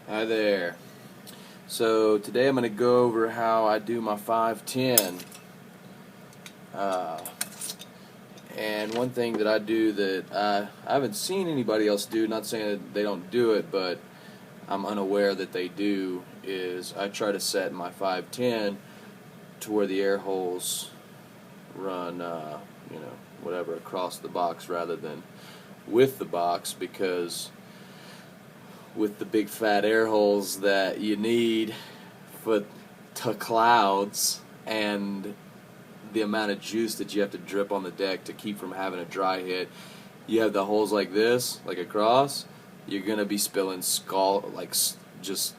Hi there. So today I'm going to go over how I do my 510. And one thing that I do that I haven't seen anybody else do, not saying that they don't do it, but I'm unaware that they do, is I try to set my 510 to where the air holes run, whatever, across the box rather than with the box, because with the big fat air holes that you need for to clouds and the amount of juice that you have to drip on the deck to keep from having a dry hit, you have the holes like this, like across, you're going to be spilling just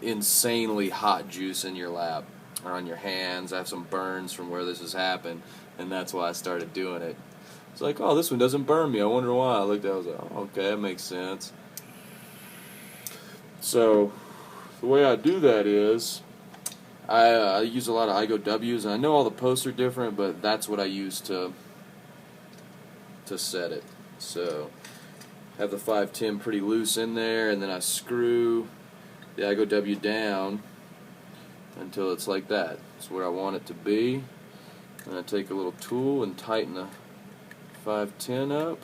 insanely hot juice in your lap or on your hands. I have some burns from where this has happened, and that's why I started doing it. It's like, oh, this one doesn't burn me. I wonder why. I looked at it, I was like, oh, okay, that makes sense. So the way I do that is I use a lot of IGOWs, and I know all the posts are different, but that's what I use to set it. So I have the 510 pretty loose in there, and then I screw the IGOW down until it's like that. It's where I want it to be. And I take a little tool and tighten the 510 up.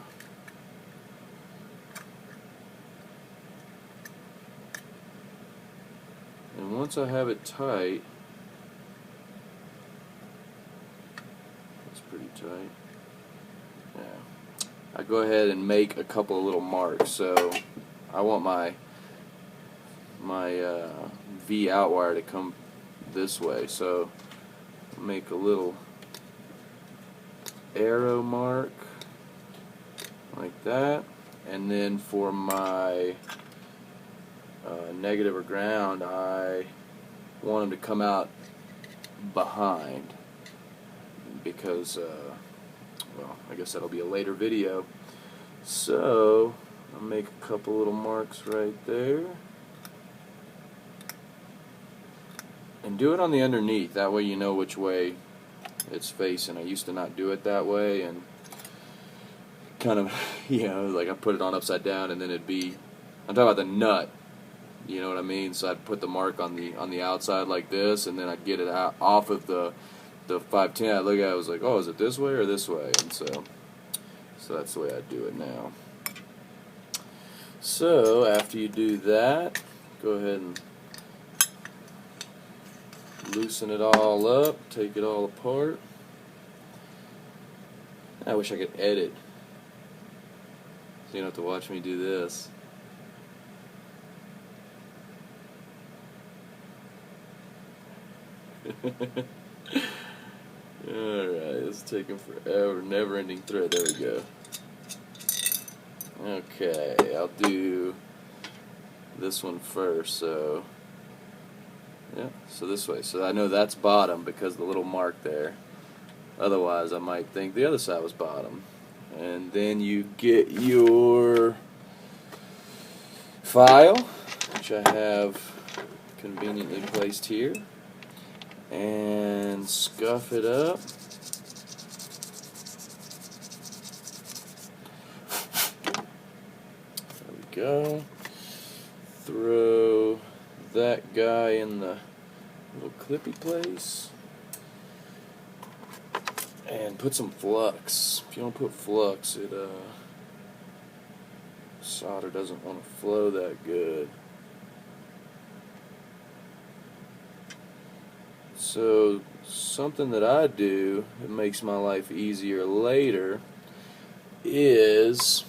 And once I have it tight, it's pretty tight. Yeah. I go ahead and make a couple of little marks. So I want my V outwire to come this way. So make a little arrow mark like that, and then for my negative or ground, I want them to come out behind, because well, I guess that'll be a later video. So I'll make a couple little marks right there and do it on the underneath, that way you know which way it's facing. I used to not do it that way, and kind of, like I put it on upside down, and then it'd be, I'm talking about the nut, you know what I mean? So I'd put the mark on the outside like this, and then I'd get it out off of the 510. I'd look at it, I was like, oh, is it this way or this way? And so that's the way I do it now. So after you do that, go ahead and loosen it all up, take it all apart. I wish I could edit, so you don't have to watch me do this. Alright, it's taking forever, never-ending thread. There we go. Okay, I'll do this one first. So yeah, so this way. So I know that's bottom because of the little mark there. Otherwise, I might think the other side was bottom. And then you get your file, which I have conveniently placed here, and scuff it up. There we go. Throw that guy in the little clippy place, and put some flux. If you don't put flux, solder doesn't want to flow that good. So something that I do that makes my life easier later is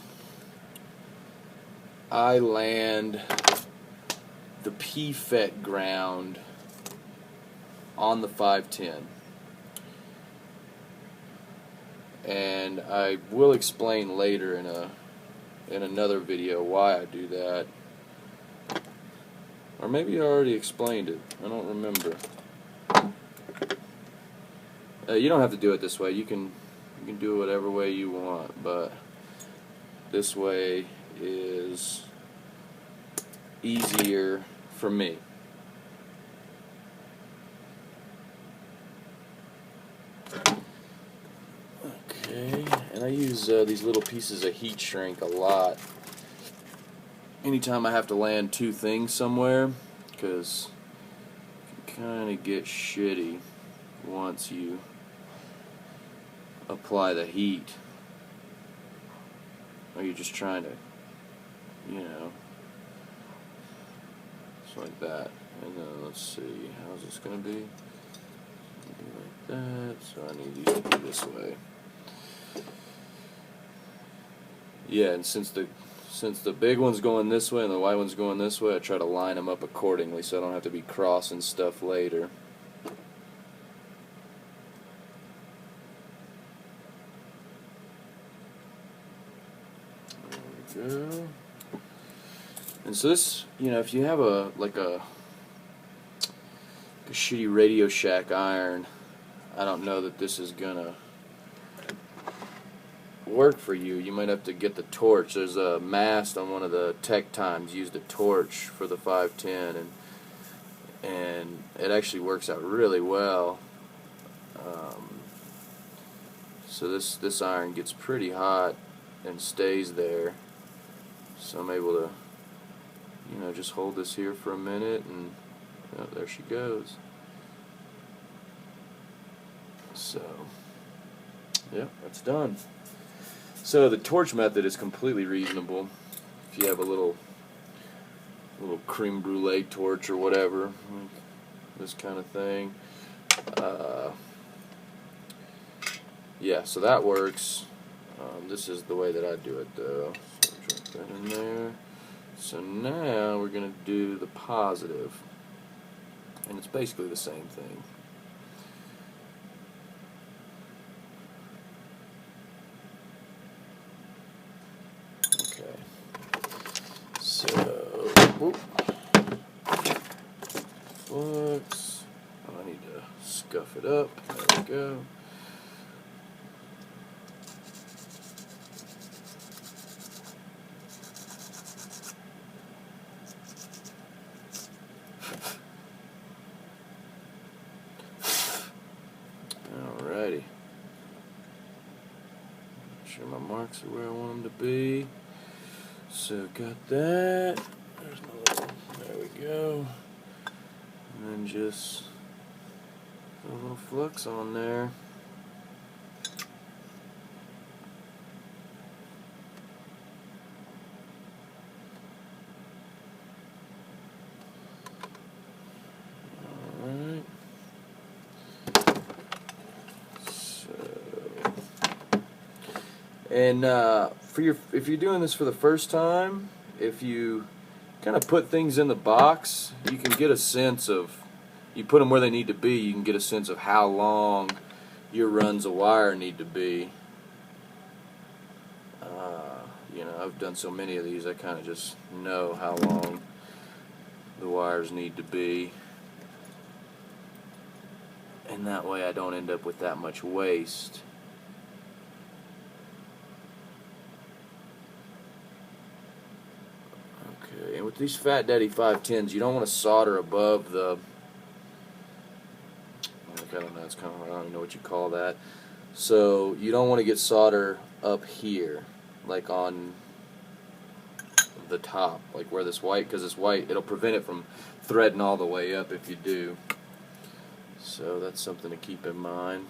I land the PFET ground on the 510. And I will explain later in another video why I do that. Or maybe I already explained it. I don't remember. You don't have to do it this way. You can do it whatever way you want, but this way is easier for me. Okay, and I use these little pieces of heat shrink a lot. anytime I have to land two things somewhere, because it can kind of get shitty once you apply the heat, or you're just trying to, you know, it's like that. And then let's see, how's this gonna be? Like that. So I need these to be this way. Yeah, and since the big one's going this way and the white one's going this way, I try to line them up accordingly so I don't have to be crossing stuff later. There we go. And so this, you know, if you have a shitty Radio Shack iron, I don't know that this is gonna work for you. You might have to get the torch. There's a mast on one of the Tech Times used a torch for the 510, and it actually works out really well. So this iron gets pretty hot and stays there. So I'm able to, you know, just hold this here for a minute, and oh, there she goes. So, yeah, that's done. So the torch method is completely reasonable. If you have a little creme brulee torch or whatever, this kind of thing. Yeah, so that works. This is the way that I do it, though. So drop that in there. So now we're going to do the positive, and it's basically the same thing. So, whoop. Flux. Oh, I need to scuff it up. There we go. Alrighty. Make sure my marks are where I want them to be. So got that. There's my little, there we go. And then just put a little flux on there. Alright. So, and if you're doing this for the first time, if you kind of put things in the box, you can get a sense of, you put them where they need to be, you can get a sense of how long your runs of wire need to be. You know, I've done so many of these, I kind of just know how long the wires need to be. And that way I don't end up with that much waste. Okay, and with these Fatdaddy 510s, you don't want to solder above the, I don't know, it's kind of, I don't even know what you call that. So you don't want to get solder up here, like on the top, like where this white, because this white, it'll prevent it from threading all the way up if you do. So that's something to keep in mind.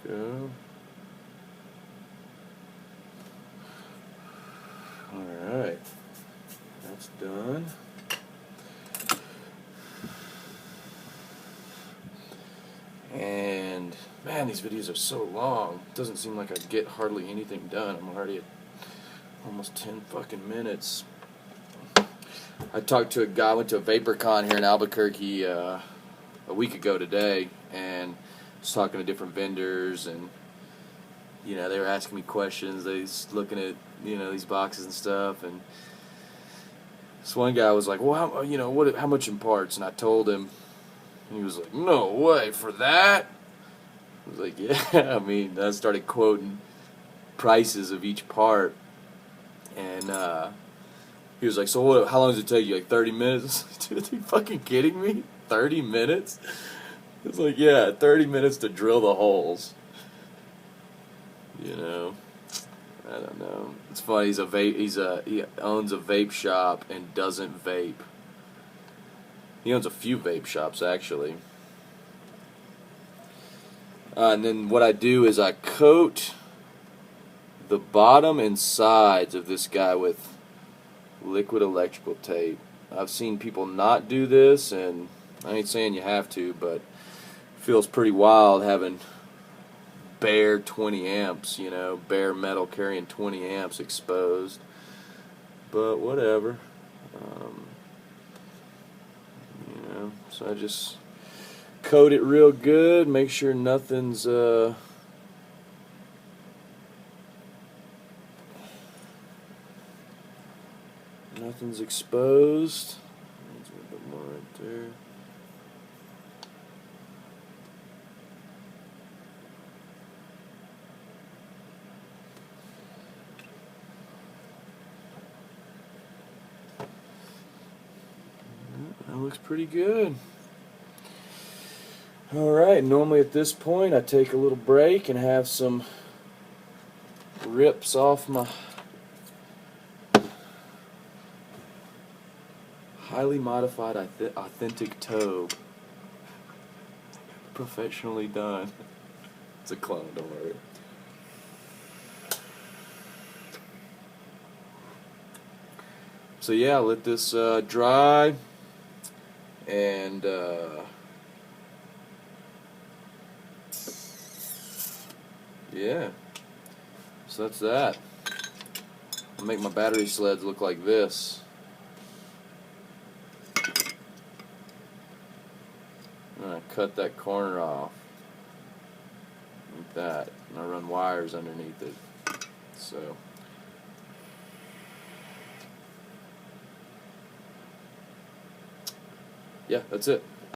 There we go. Alright, that's done. And man, these videos are so long. It doesn't seem like I get hardly anything done. I'm already at almost 10 fucking minutes. I talked to a guy, I went to a VaporCon here in Albuquerque a week ago today, and was talking to different vendors, and you know, they were asking me questions. They was looking at, you know, these boxes and stuff, and this one guy was like, "Well, how much in parts?" And I told him, and he was like, "No way for that." I was like, "Yeah." I mean, I started quoting prices of each part, and he was like, "So what? How long does it take you? Like 30 minutes?" Dude, are you fucking kidding me? 30 minutes? It's like, yeah, 30 minutes to drill the holes. You know, I don't know. It's funny. He owns a vape shop and doesn't vape. He owns a few vape shops actually. And then what I do is I coat the bottom and sides of this guy with liquid electrical tape. I've seen people not do this, and I ain't saying you have to, but it feels pretty wild having bare 20 amps, bare metal carrying 20 amps exposed. But whatever. So I just coat it real good, make sure nothing's exposed. There's a little bit more right there. That looks pretty good. Alright, normally at this point I take a little break and have some rips off my highly modified authentic Tobe. Professionally done. It's a clone, don't worry. So yeah, let this dry, and yeah, so that's that. I'll make my battery sleds look like this. And I cut that corner off like that, and I run wires underneath it. So yeah, that's it.